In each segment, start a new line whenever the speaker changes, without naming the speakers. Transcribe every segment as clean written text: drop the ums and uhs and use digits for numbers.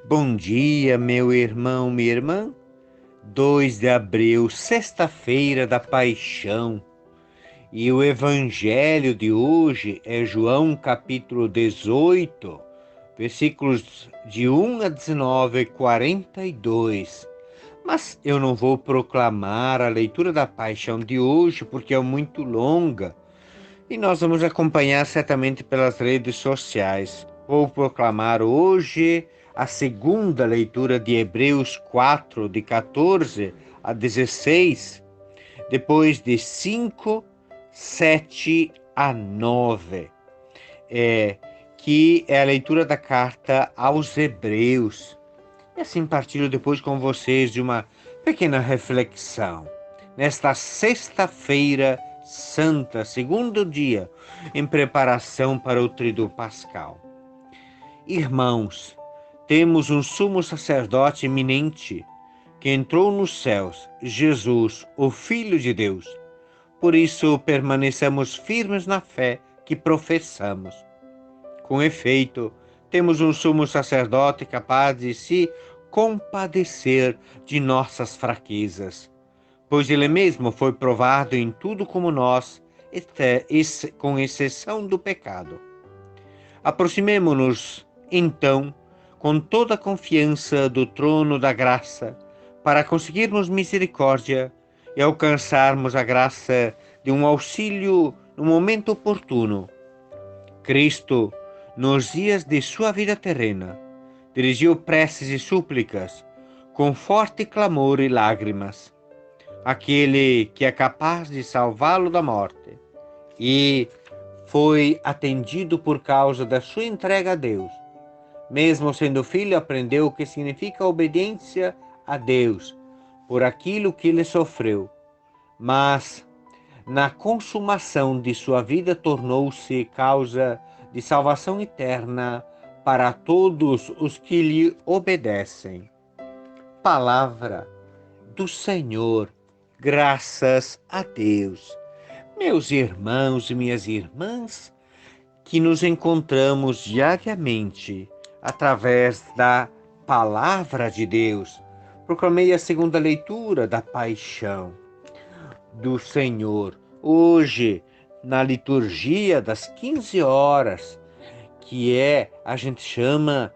Bom dia, meu irmão, minha irmã. 2 de abril, sexta-feira da Paixão. E o evangelho de hoje é João capítulo 18, versículos de 1 a 19 e 42. Mas eu não vou proclamar a leitura da Paixão de hoje porque é muito longa e nós vamos acompanhar certamente pelas redes sociais. Vou proclamar hoje a segunda leitura de Hebreus 4, de 14 a 16, depois de 5, 7 a 9, que é a leitura da carta aos Hebreus. E assim partilho depois com vocês de uma pequena reflexão. Nesta sexta-feira santa, segundo dia, em preparação para o Tríduo Pascal. Irmãos, temos um sumo sacerdote eminente que entrou nos céus, Jesus, o Filho de Deus. Por isso, permanecemos firmes na fé que professamos. Com efeito, temos um sumo sacerdote capaz de se compadecer de nossas fraquezas, pois ele mesmo foi provado em tudo como nós, com exceção do pecado. Aproximemo-nos, então, com toda a confiança do trono da graça, para conseguirmos misericórdia e alcançarmos a graça de um auxílio no momento oportuno. Cristo, nos dias de sua vida terrena, dirigiu preces e súplicas, com forte clamor e lágrimas, àquele que é capaz de salvá-lo da morte, e foi atendido por causa da sua entrega a Deus. Mesmo sendo filho, aprendeu o que significa obediência a Deus, por aquilo que ele sofreu. Mas, na consumação de sua vida, tornou-se causa de salvação eterna para todos os que lhe obedecem. Palavra do Senhor, graças a Deus. Meus irmãos e minhas irmãs, que nos encontramos diariamente através da Palavra de Deus, proclamei a segunda leitura da Paixão do Senhor. Hoje, na liturgia das 15 horas, que a gente chama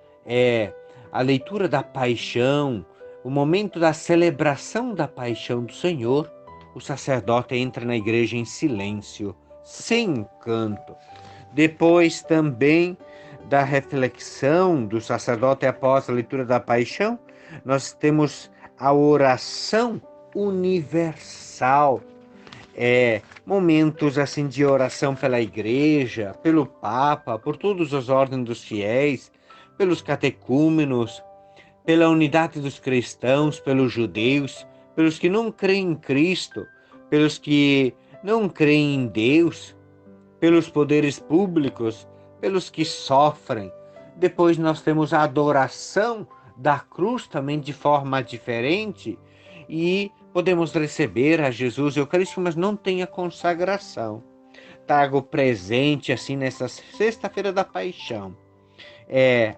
a leitura da Paixão, o momento da celebração da Paixão do Senhor, o sacerdote entra na igreja em silêncio, sem canto. Depois também da reflexão do sacerdote após a leitura da Paixão, nós temos a oração universal. Momentos assim de oração pela igreja, pelo Papa, por todas as ordens dos fiéis, pelos catecúmenos, pela unidade dos cristãos, pelos judeus, pelos que não creem em Cristo, pelos que não creem em Deus, pelos poderes públicos, pelos que sofrem. Depois nós temos a adoração da cruz também de forma diferente e podemos receber a Jesus Eucarístico, mas não tem a consagração. Trago presente assim nessa sexta-feira da Paixão.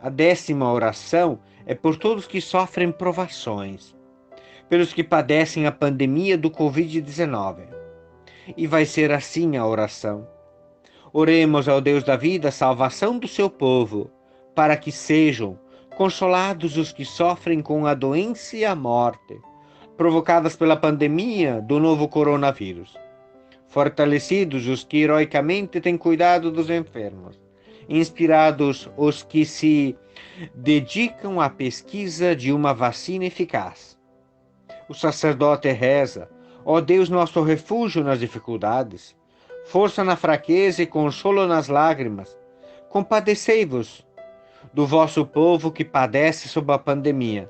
A 10ª oração é por todos que sofrem provações, pelos que padecem a pandemia do Covid-19. E vai ser assim a oração. Oremos ao Deus da vida a salvação do seu povo, para que sejam consolados os que sofrem com a doença e a morte, provocadas pela pandemia do novo coronavírus. Fortalecidos os que heroicamente têm cuidado dos enfermos, inspirados os que se dedicam à pesquisa de uma vacina eficaz. O sacerdote reza: ó Deus, nosso refúgio nas dificuldades, força na fraqueza e consolo nas lágrimas, compadecei-vos do vosso povo que padece sob a pandemia,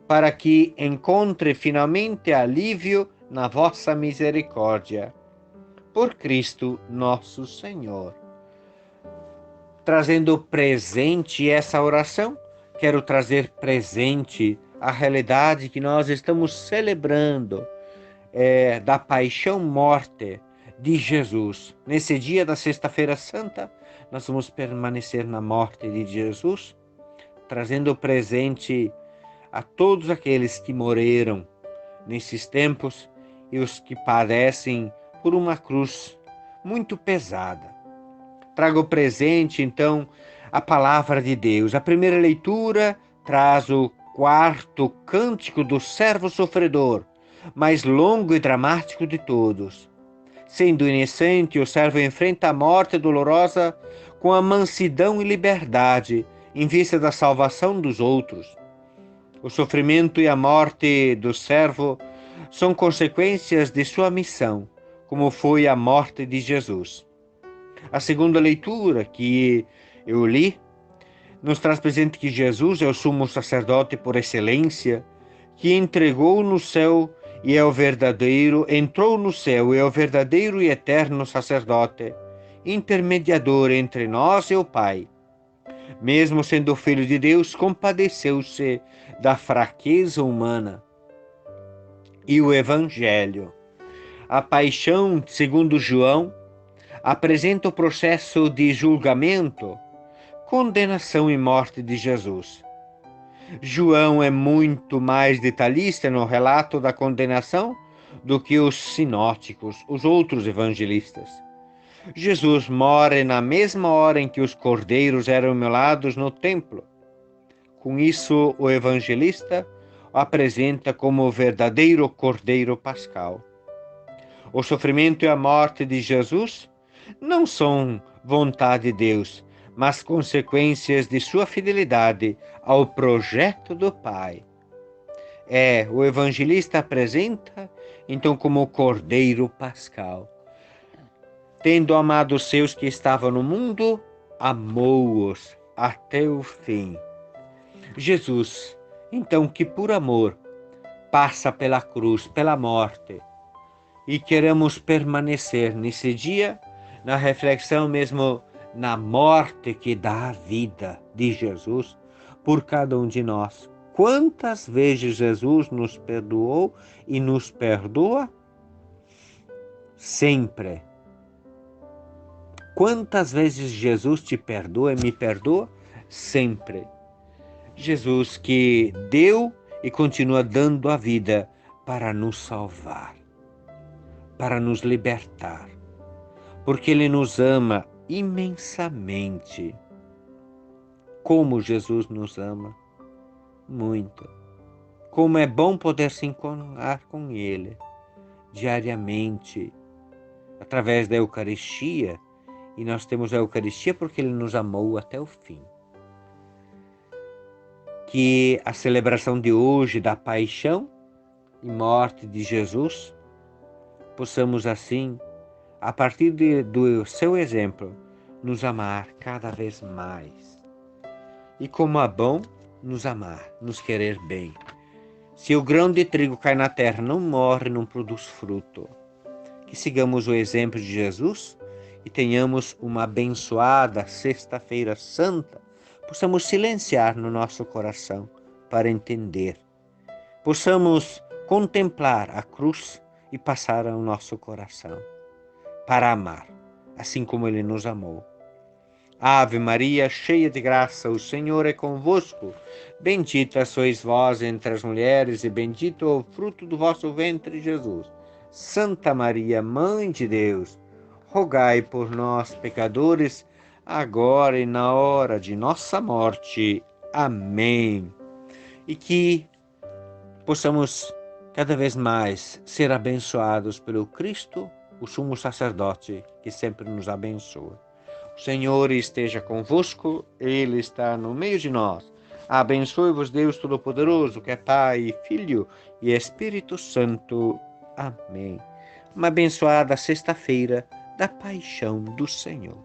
para que encontre finalmente alívio na vossa misericórdia. Por Cristo nosso Senhor. Trazendo presente essa oração, quero trazer presente a realidade que nós estamos celebrando da paixão-morte de Jesus. Nesse dia da Sexta-feira Santa, nós vamos permanecer na morte de Jesus trazendo presente a todos aqueles que morreram nesses tempos e os que padecem por uma cruz muito pesada. Trago presente, então, a palavra de Deus. A primeira leitura traz o quarto cântico do servo sofredor, mais longo e dramático de todos. Sendo inocente, o servo enfrenta a morte dolorosa com a mansidão e liberdade, em vista da salvação dos outros. O sofrimento e a morte do servo são consequências de sua missão, como foi a morte de Jesus. A segunda leitura que eu li nos traz presente que Jesus é o sumo sacerdote por excelência, que entrou no céu e é o verdadeiro e eterno sacerdote, intermediador entre nós e o Pai. Mesmo sendo filho de Deus, compadeceu-se da fraqueza humana. E o Evangelho, a paixão, segundo João, apresenta o processo de julgamento, condenação e morte de Jesus. João é muito mais detalhista no relato da condenação do que os sinóticos, os outros evangelistas. Jesus morre na mesma hora em que os cordeiros eram imolados no templo. Com isso, o evangelista o apresenta como o verdadeiro cordeiro pascal. O sofrimento e a morte de Jesus não são vontade de Deus, mas consequências de sua fidelidade ao projeto do Pai. O evangelista apresenta, então, como o cordeiro pascal. Tendo amado os seus que estavam no mundo, amou-os até o fim. Jesus, então, que por amor passa pela cruz, pela morte, e queremos permanecer nesse dia, na reflexão mesmo, na morte que dá a vida de Jesus por cada um de nós. Quantas vezes Jesus nos perdoou e nos perdoa? Sempre. Quantas vezes Jesus te perdoa e me perdoa? Sempre. Jesus que deu e continua dando a vida para nos salvar, para nos libertar, porque Ele nos ama imensamente. Como Jesus nos ama muito. Como é bom poder se encontrar com Ele diariamente, através da Eucaristia. E nós temos a Eucaristia porque Ele nos amou até o fim. Que a celebração de hoje da paixão e morte de Jesus, possamos assim, a partir do seu exemplo, nos amar cada vez mais. E como é bom nos amar, nos querer bem. Se o grão de trigo cai na terra, não morre, não produz fruto. Que sigamos o exemplo de Jesus e tenhamos uma abençoada Sexta-feira Santa, possamos silenciar no nosso coração para entender, possamos contemplar a cruz e passar ao nosso coração para amar, assim como Ele nos amou. Ave Maria, cheia de graça, o Senhor é convosco. Bendita sois vós entre as mulheres e bendito é o fruto do vosso ventre, Jesus. Santa Maria, Mãe de Deus, rogai por nós, pecadores, agora e na hora de nossa morte. Amém. E que possamos cada vez mais ser abençoados pelo Cristo, o sumo sacerdote, que sempre nos abençoa. O Senhor esteja convosco, Ele está no meio de nós. Abençoe-vos Deus Todo-Poderoso, que é Pai, Filho e Espírito Santo. Amém. Uma abençoada sexta-feira da Paixão do Senhor.